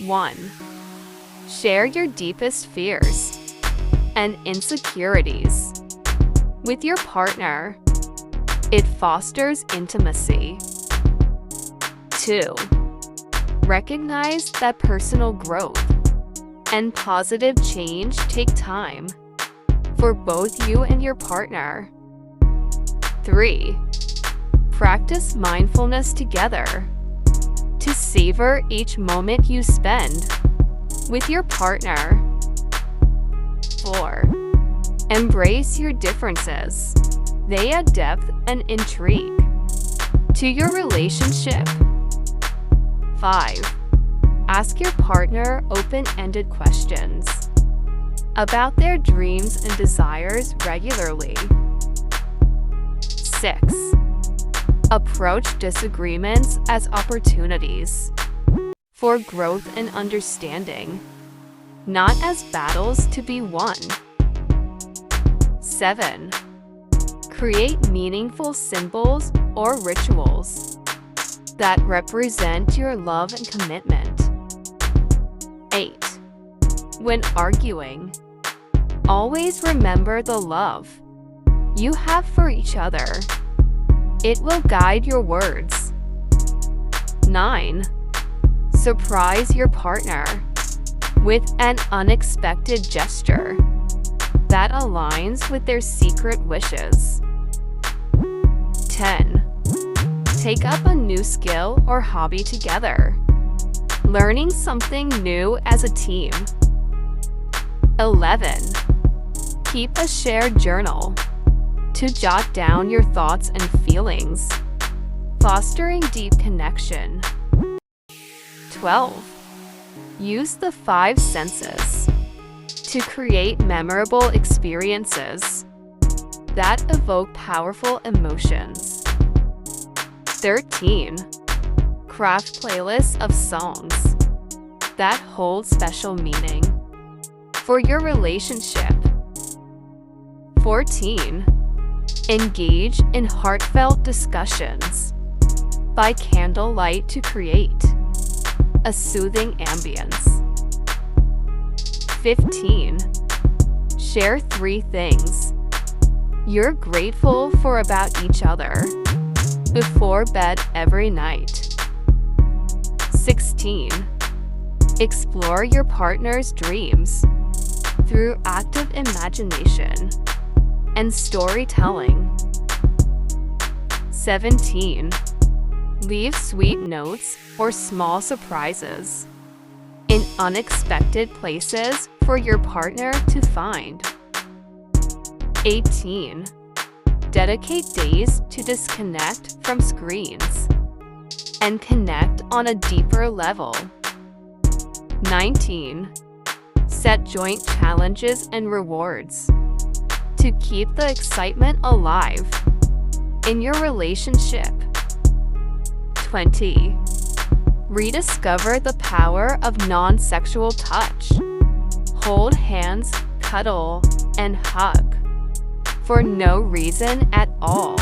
1. Share your deepest fears and insecurities with your partner. It fosters intimacy. 2. Recognize that personal growth and positive change take time for both you and your partner. 3. Practice mindfulness together to savor each moment you spend with your partner. 4. Embrace your differences. They add depth and intrigue to your relationship. 5. Ask your partner open-ended questions about their dreams and desires regularly. 6. Approach disagreements as opportunities for growth and understanding, not as battles to be won. 7. Create meaningful symbols or rituals that represent your love and commitment. 8. When arguing, always remember the love you have for each other. It will guide your words. 9. Surprise your partner with an unexpected gesture that aligns with their secret wishes. 10. Take up a new skill or hobby together, learning something new as a team. 11. Keep a shared journal to jot down your thoughts and feelings, fostering deep connection. 12. Use the 5 senses to create memorable experiences that evoke powerful emotions. 13. Craft playlists of songs that hold special meaning for your relationship. 14. Engage in heartfelt discussions by candlelight to create a soothing ambience. 15. Share 3 things you're grateful for about each other before bed every night. 16. Explore your partner's dreams through active imagination and storytelling. 17. Leave sweet notes or small surprises in unexpected places for your partner to find. 18. Dedicate days to disconnect from screens and connect on a deeper level. 19. Set joint challenges and rewards to keep the excitement alive in your relationship. 20. Rediscover the power of non-sexual touch. Hold hands, cuddle, and hug for no reason at all.